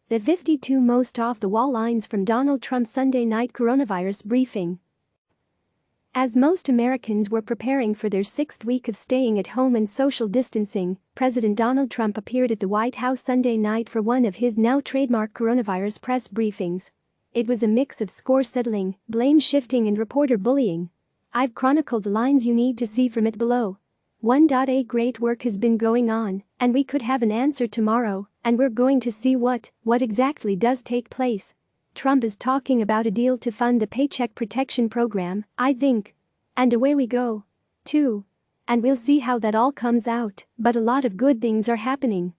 The 52 most off-the-wall lines from Donald Trump's Sunday night coronavirus briefing. As most Americans were preparing for their sixth week of staying at home and social distancing, President Donald Trump appeared at the White House Sunday night for one of his now-trademark coronavirus press briefings. It was a mix of score settling, blame shifting and reporter bullying. I've chronicled the lines you need to see from it below. 1. Great work has been going on, and we could have an answer tomorrow, and we're going to see what exactly does take place. Trump is talking about a deal to fund the Paycheck Protection Program, I think. And away we go. 2. And we'll see how that all comes out, but a lot of good things are happening.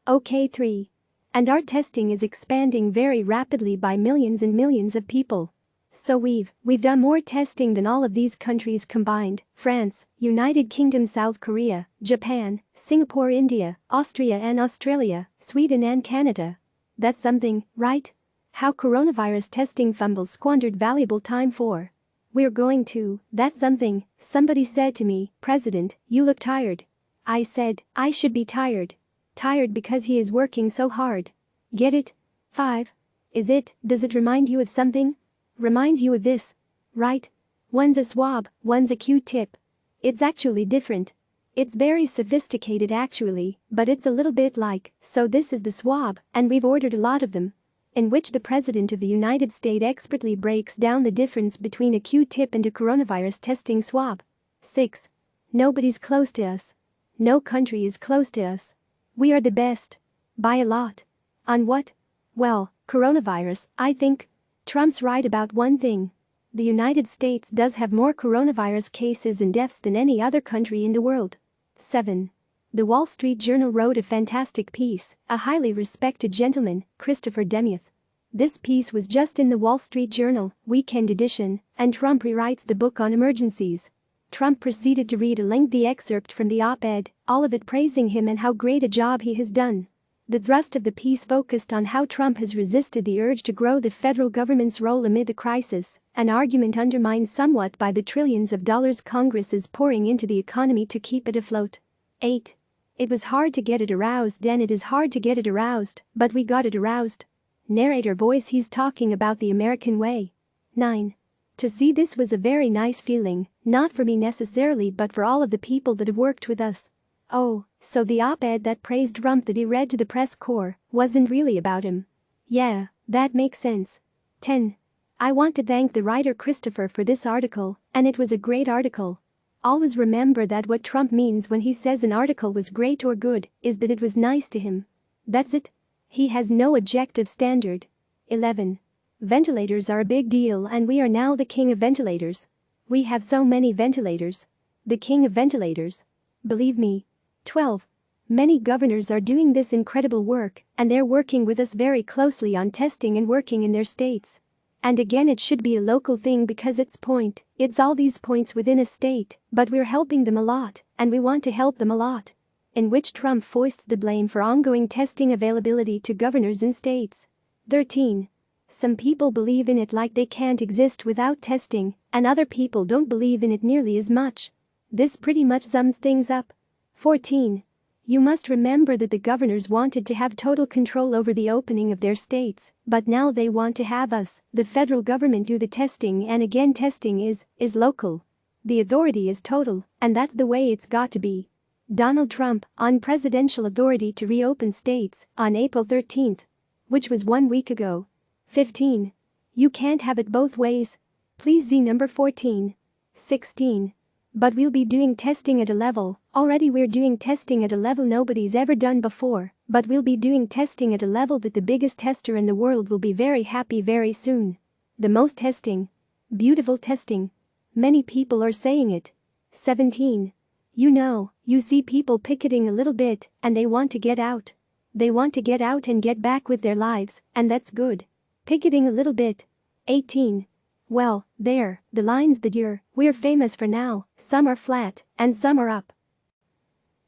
Okay. 3. And our testing is expanding very rapidly by millions and millions of people. So we've done more testing than all of these countries combined: France, United Kingdom, South Korea, Japan, Singapore, India, Austria and Australia, Sweden and Canada. That's something, right? How coronavirus testing fumbles squandered valuable time for. We're going to, that's something. Somebody said to me, "President, you look tired." I said, I should be tired. Tired because he is working so hard. Get it? 5. Does it remind you of something? Reminds you of this, right? One's a swab, one's a Q-tip. It's actually different. It's very sophisticated actually, but it's a little bit like, so this is the swab, and we've ordered a lot of them. In which the President of the United States expertly breaks down the difference between a Q-tip and a coronavirus testing swab. 6. Nobody's close to us. No country is close to us. We are the best. By a lot. On what? Well, coronavirus, I think. Trump's right about one thing. The United States does have more coronavirus cases and deaths than any other country in the world. 7. The Wall Street Journal wrote a fantastic piece, a highly respected gentleman, Christopher Demuth. This piece was just in the Wall Street Journal, weekend edition, and Trump rewrites the book on emergencies. Trump proceeded to read a lengthy excerpt from the op-ed, all of it praising him and how great a job he has done. The thrust of the piece focused on how Trump has resisted the urge to grow the federal government's role amid the crisis, an argument undermined somewhat by the trillions of dollars Congress is pouring into the economy to keep it afloat. 8. It was hard to get it aroused and it is hard to get it aroused, but we got it aroused. Narrator voice: he's talking about the American way. 9. To see this was a very nice feeling, not for me necessarily but for all of the people that have worked with us. Oh, so the op-ed that praised Trump that he read to the press corps wasn't really about him. Yeah, that makes sense. 10. I want to thank the writer Christopher for this article, and it was a great article. Always remember that what Trump means when he says an article was great or good is that it was nice to him. That's it. He has no objective standard. 11. Ventilators are a big deal and we are now the king of ventilators. We have so many ventilators. The king of ventilators. Believe me. 12. Many governors are doing this incredible work and they're working with us very closely on testing and working in their states. And again, it should be a local thing because it's all these points within a state, but we're helping them a lot and we want to help them a lot. In which Trump foists the blame for ongoing testing availability to governors and states. 13. Some people believe in it like they can't exist without testing, and other people don't believe in it nearly as much. This pretty much sums things up. 14. You must remember that the governors wanted to have total control over the opening of their states, but now they want to have us, the federal government, do the testing, and again testing is local. The authority is total, and that's the way it's got to be. Donald Trump on presidential authority to reopen states on April 13th, which was 1 week ago. 15. You can't have it both ways. Please see number 14. 16. But we'll be doing testing at a level, already we're doing testing at a level nobody's ever done before, but we'll be doing testing at a level that the biggest tester in the world will be very happy very soon. The most testing. Beautiful testing. Many people are saying it. 17. You see people picketing a little bit and they want to get out. They want to get out and get back with their lives, and that's good. Picketing a little bit. 18. Well, there, the lines that we're famous for now, some are flat and some are up.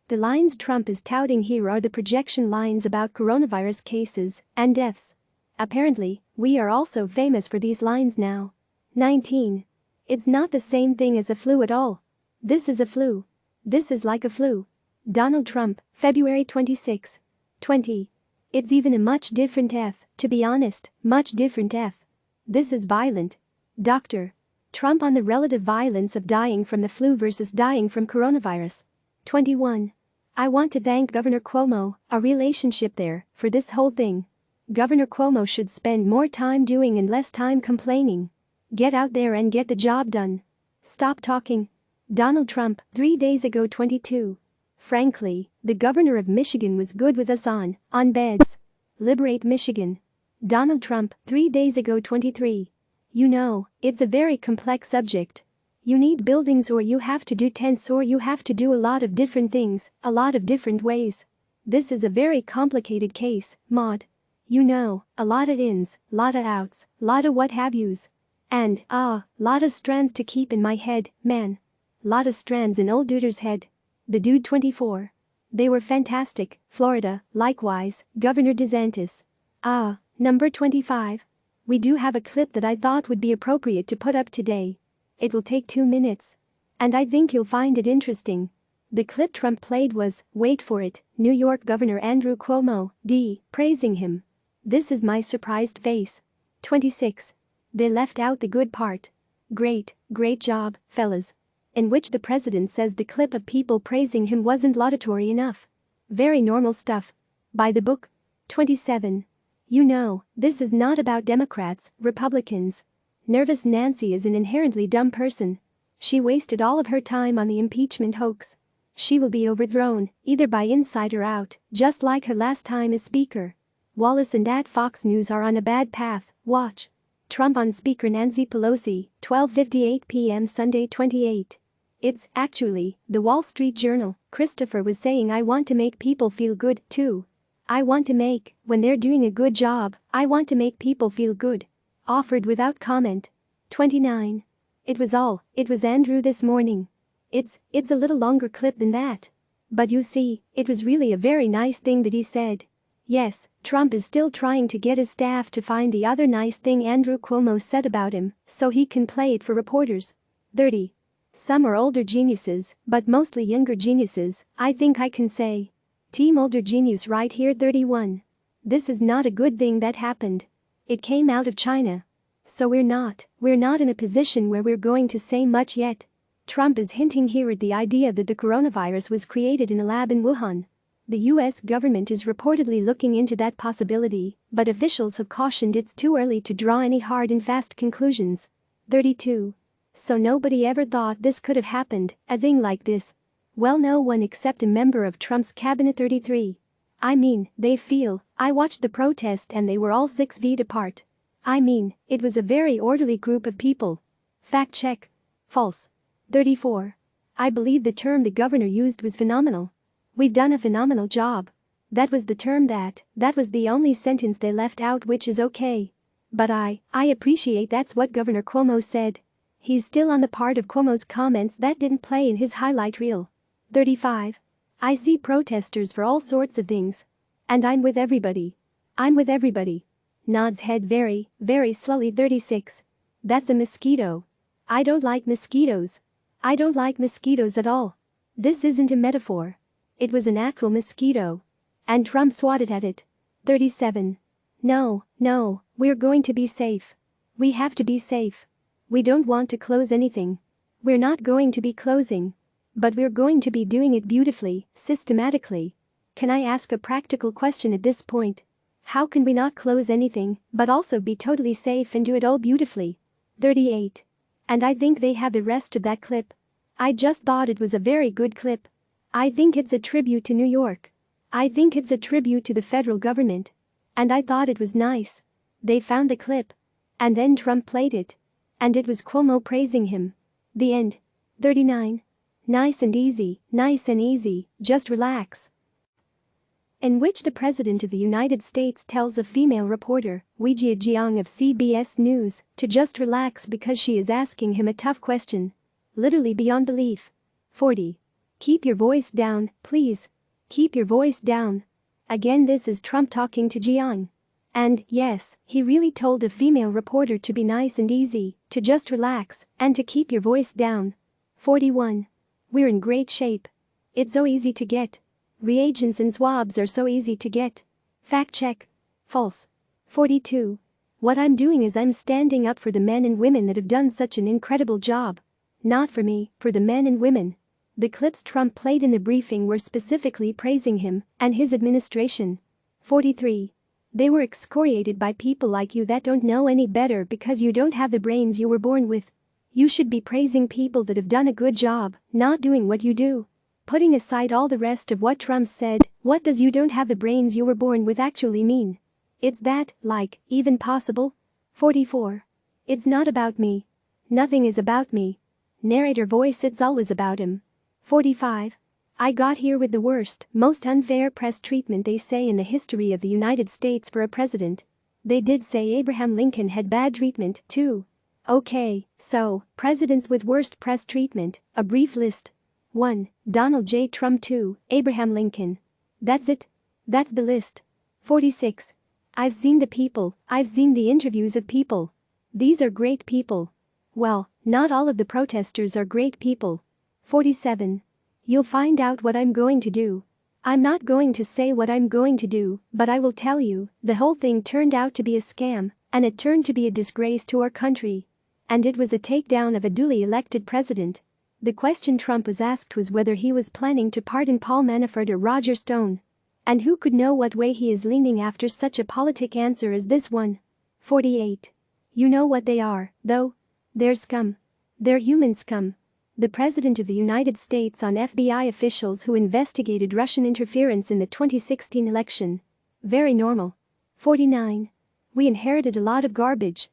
The lines Trump is touting here are the projection lines about coronavirus cases and deaths. Apparently, we are also famous for these lines now. 19. It's not the same thing as a flu at all. This is a flu. This is like a flu. Donald Trump, February 26, 20. It's even a much different F, to be honest, much different F. This is violent. Dr. Trump on the relative violence of dying from the flu versus dying from coronavirus. 21. I want to thank Governor Cuomo, a relationship there, for this whole thing. Governor Cuomo should spend more time doing and less time complaining. Get out there and get the job done. Stop talking. Donald Trump, 3 days ago. 22. Frankly, the governor of Michigan was good with us on beds. Liberate Michigan. Donald Trump, 3 days ago. 23. You know, it's a very complex subject. You need buildings, or you have to do tents, or you have to do a lot of different things, a lot of different ways. This is a very complicated case, Maud. You know, a lot of ins, lot of outs, lot of what have yous. And, lot of strands to keep in my head, man. Lot of strands in old duder's head. The dude. 24. They were fantastic. Florida, likewise, Governor DeSantis. Number 25. We do have a clip that I thought would be appropriate to put up today. It will take 2 minutes. And I think you'll find it interesting. The clip Trump played was, wait for it, New York Governor Andrew Cuomo, praising him. This is my surprised face. 26. They left out the good part. Great job, fellas. In which the president says the clip of people praising him wasn't laudatory enough. Very normal stuff. By the book. 27. You know, this is not about Democrats, Republicans. Nervous Nancy is an inherently dumb person. She wasted all of her time on the impeachment hoax. She will be overthrown, either by inside or out, just like her last time as Speaker. Wallace and at Fox News are on a bad path, watch. Trump on Speaker Nancy Pelosi, 12:58 p.m. Sunday. 28. It's, actually, the Wall Street Journal. Christopher was saying I want to make people feel good, too. I want to make, when they're doing a good job, I want to make people feel good. Offered without comment. 29. It was Andrew this morning. It's a little longer clip than that. But you see, it was really a very nice thing that he said. Yes, Trump is still trying to get his staff to find the other nice thing Andrew Cuomo said about him, so he can play it for reporters. 30. Some are older geniuses, but mostly younger geniuses, I think I can say. Team older genius right here. 31. This is not a good thing that happened. It came out of China. So we're not in a position where we're going to say much yet. Trump is hinting here at the idea that the coronavirus was created in a lab in Wuhan. The US government is reportedly looking into that possibility, but officials have cautioned it's too early to draw any hard and fast conclusions. 32. So nobody ever thought this could have happened, a thing like this. Well, no one except a member of Trump's cabinet. 33. I mean, I watched the protest and they were all 6 feet apart. I mean, it was a very orderly group of people. Fact check. False. 34. I believe the term the governor used was phenomenal. We've done a phenomenal job. That was the term that was the only sentence they left out, which is okay. But I appreciate that's what Governor Cuomo said. He's still on the part of Cuomo's comments that didn't play in his highlight reel. 35. I see protesters for all sorts of things. And I'm with everybody. Nods head very, very slowly. 36. That's a mosquito. I don't like mosquitoes. I don't like mosquitoes at all. This isn't a metaphor. It was an actual mosquito. And Trump swatted at it. 37. No, we're going to be safe. We have to be safe. We don't want to close anything. We're not going to be closing. But we're going to be doing it beautifully, systematically. Can I ask a practical question at this point? How can we not close anything, but also be totally safe and do it all beautifully? 38. And I think they have the rest of that clip. I just thought it was a very good clip. I think it's a tribute to New York. I think it's a tribute to the federal government. And I thought it was nice. They found the clip. And then Trump played it. And it was Cuomo praising him. The end. 39. Nice and easy, just relax. In which the President of the United States tells a female reporter, Weijia Jiang of CBS News, to just relax because she is asking him a tough question. Literally beyond belief. 40. Keep your voice down, please. Keep your voice down. Again, this is Trump talking to Jiang. And, yes, he really told a female reporter to be nice and easy, to just relax, and to keep your voice down. 41. We're in great shape. It's so easy to get. Reagents and swabs are so easy to get. Fact check. False. 42. What I'm doing is I'm standing up for the men and women that have done such an incredible job. Not for me, for the men and women. The clips Trump played in the briefing were specifically praising him and his administration. 43. They were excoriated by people like you that don't know any better because you don't have the brains you were born with. You should be praising people that have done a good job, not doing what you do. Putting aside all the rest of what Trump said, what does "you don't have the brains you were born with" actually mean? It's that, like, even possible? 44. It's not about me. Nothing is about me. Narrator voice, it's always about him. 45. I got here with the worst, most unfair press treatment they say in the history of the United States for a president. They did say Abraham Lincoln had bad treatment, too. Okay, so, presidents with worst press treatment, a brief list. 1. Donald J. Trump. 2. Abraham Lincoln. That's it. That's the list. 46. I've seen the people, I've seen the interviews of people. These are great people. Well, not all of the protesters are great people. 47. You'll find out what I'm going to do. I'm not going to say what I'm going to do, but I will tell you, the whole thing turned out to be a scam, and it turned to be a disgrace to our country. And it was a takedown of a duly elected president. The question Trump was asked was whether he was planning to pardon Paul Manafort or Roger Stone. And who could know what way he is leaning after such a politic answer as this one? 48. You know what they are, though? They're scum. They're human scum. The President of the United States on FBI officials who investigated Russian interference in the 2016 election. Very normal. 49. We inherited a lot of garbage.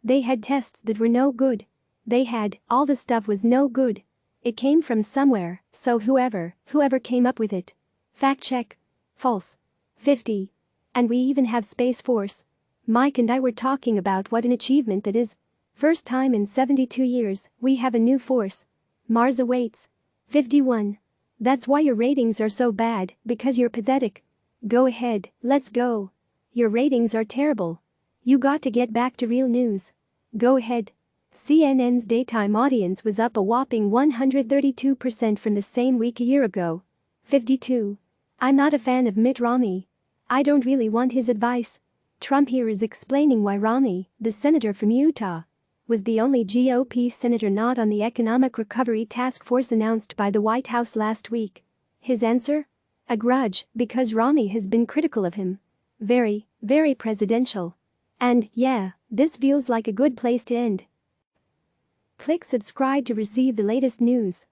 They had tests that were no good. All the stuff was no good. It came from somewhere, so whoever came up with it. Fact check. False. 50. And we even have Space Force. Mike and I were talking about what an achievement that is. First time in 72 years, we have a new force. Mars awaits. 51. That's why your ratings are so bad, because you're pathetic. Go ahead, let's go. Your ratings are terrible. You got to get back to real news. Go ahead. CNN's daytime audience was up a whopping 132% from the same week a year ago. 52. I'm not a fan of Mitt Romney. I don't really want his advice. Trump here is explaining why Romney, the senator from Utah, was the only GOP senator not on the Economic Recovery Task Force announced by the White House last week. His answer? A grudge, because Romney has been critical of him. Very, very presidential. And, yeah, this feels like a good place to end. Click subscribe to receive the latest news.